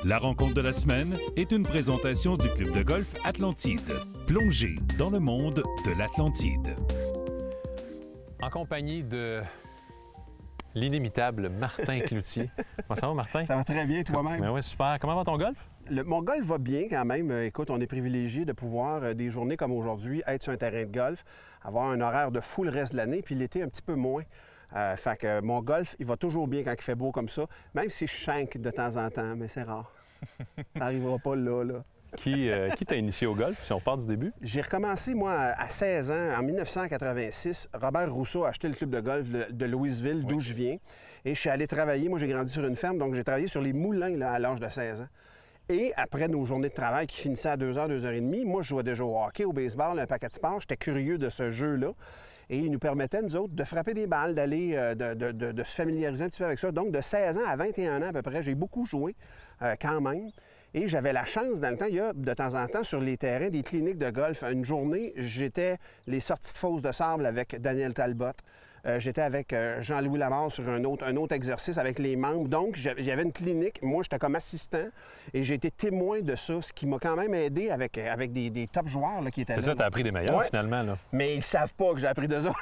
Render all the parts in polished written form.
La rencontre de la semaine est une présentation du Club de golf Atlantide. Plongez dans le monde de l'Atlantide. En compagnie de l'inimitable Martin Cloutier. Comment ça va, Martin? Ça va très bien, toi-même. Ben oui, super. Comment va ton golf? Mon golf va bien quand même. Écoute, on est privilégié de pouvoir, des journées comme aujourd'hui, être sur un terrain de golf, avoir un horaire de fou le reste de l'année, puis l'été un petit peu moins. Fait que mon golf, il va toujours bien quand il fait beau comme ça, même si je shank de temps en temps, mais c'est rare. Ça n'arrivera pas là. Qui t'a initié au golf, si on part du début? J'ai recommencé, moi, à 16 ans, en 1986. Robert Rousseau a acheté le club de golf de Louisville, d'où je viens. Et je suis allé travailler. Moi, j'ai grandi sur une ferme, donc j'ai travaillé sur les moulins là, à l'âge de 16 ans. Et après nos journées de travail qui finissaient à 2h, 2h30, moi, je jouais déjà au hockey, au baseball, un paquet de sports. J'étais curieux de ce jeu-là. Et il nous permettait, nous autres, de frapper des balles, d'aller, de se familiariser un petit peu avec ça. Donc, de 16 ans à 21 ans à peu près, j'ai beaucoup joué quand même. Et j'avais la chance, dans le temps, il y a de temps en temps sur les terrains des cliniques de golf. Une journée, j'étais les sorties de fosse de sable avec Daniel Talbot. J'étais avec Jean-Louis Lamarre sur un autre exercice avec les membres. Donc, il y avait une clinique. Moi, j'étais comme assistant et j'ai été témoin de ça, ce qui m'a quand même aidé avec des top joueurs là, qui étaient là. C'est ça, t'as appris des meilleurs, finalement. Là. Mais ils savent pas que j'ai appris d'eux autres.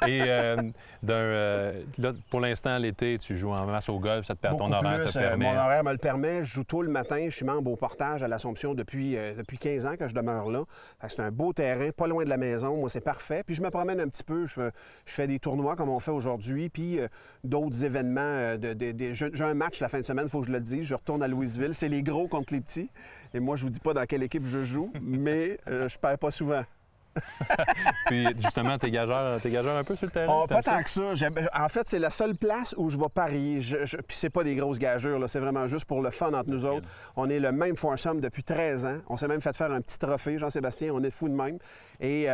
Et là, pour l'instant, l'été, tu joues en masse au golf, ça te permet, ton horaire te permet. Mon horaire me le permet. Je joue tôt le matin. Je suis membre au Portage à l'Assomption depuis 15 ans que je demeure là. C'est un beau terrain, pas loin de la maison. Moi, c'est parfait. Puis je me promène un petit peu. Je fais des tournois comme on fait aujourd'hui, puis d'autres événements. J'ai un match la fin de semaine, il faut que je le dise. Je retourne à Louisville. C'est les gros contre les petits. Et moi, je vous dis pas dans quelle équipe je joue, mais je perds pas souvent. Puis justement, t'es gageur un peu sur le terrain? Oh, pas tant que ça. En fait, c'est la seule place où je vais parier. Puis c'est pas des grosses gageurs, là. C'est vraiment juste pour le fun entre nous autres. On est le même foursome depuis 13 ans. On s'est même fait faire un petit trophée, Jean-Sébastien. On est fous de même. Et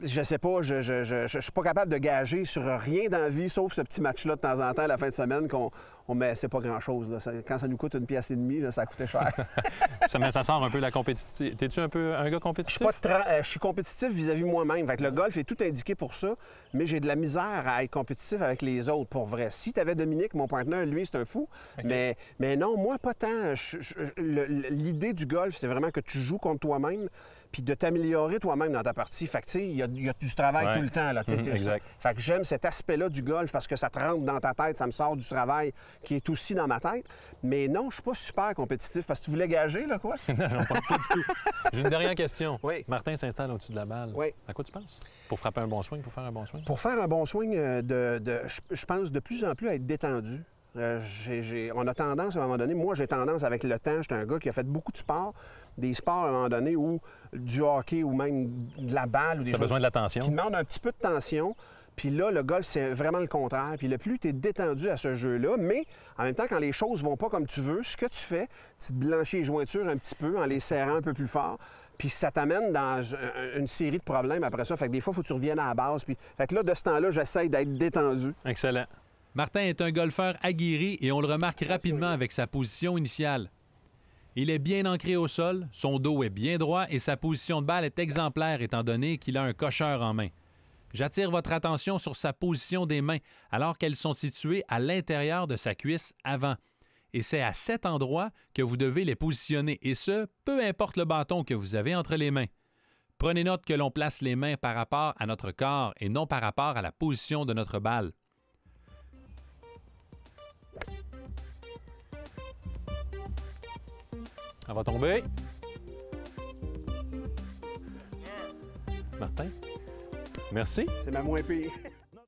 je sais pas, je suis pas capable de gager sur rien dans la vie, sauf ce petit match-là de temps en temps à la fin de semaine qu'on met. C'est pas grand-chose. Quand ça nous coûte 1,5 pièce, là, ça a coûté cher. ça sort un peu de la compétitivité. T'es-tu un peu un gars compétitif? Je suis compétitif vis-à-vis moi-même. Fait que le golf est tout indiqué pour ça, mais j'ai de la misère à être compétitif avec les autres, pour vrai. Si tu avais Dominique, mon partenaire, lui, c'est un fou. Okay. Mais non, moi, pas tant. L'idée du golf, c'est vraiment que tu joues contre toi-même puis de t'améliorer toi-même dans ta partie. Fait que, tu sais, il y a du travail tout le temps, là. Exact. Fait que j'aime cet aspect-là du golf parce que ça te rentre dans ta tête, ça me sort du travail qui est aussi dans ma tête. Mais non, je suis pas super compétitif parce que tu voulais gager, là, quoi? Non, pas du tout. J'ai une dernière question. Oui. Martin s'installe au-dessus de la balle. Oui. À quoi tu penses? Pour frapper un bon swing, pour faire un bon swing? Pour faire un bon swing, je pense de plus en plus à être détendu. On a tendance, à un moment donné, moi j'ai tendance avec le temps, j'étais un gars qui a fait beaucoup de sport, des sports à un moment donné où du hockey ou même de la balle ou des choses besoin de la tension. Qui demandent un petit peu de tension. Puis là, le golf, c'est vraiment le contraire. Puis le plus tu es détendu à ce jeu-là, mais en même temps, quand les choses vont pas comme tu veux, ce que tu fais, tu te blanchis les jointures un petit peu en les serrant un peu plus fort. Puis ça t'amène dans une série de problèmes après ça. Fait que des fois, il faut que tu reviennes à la base. Puis fait que là, de ce temps-là, j'essaie d'être détendu. Excellent. Martin est un golfeur aguerri et on le remarque rapidement avec sa position initiale. Il est bien ancré au sol, son dos est bien droit et sa position de balle est exemplaire étant donné qu'il a un cocheur en main. J'attire votre attention sur sa position des mains alors qu'elles sont situées à l'intérieur de sa cuisse avant. Et c'est à cet endroit que vous devez les positionner et ce, peu importe le bâton que vous avez entre les mains. Prenez note que l'on place les mains par rapport à notre corps et non par rapport à la position de notre balle. Elle va tomber. Martin, merci. C'est ma moins pire.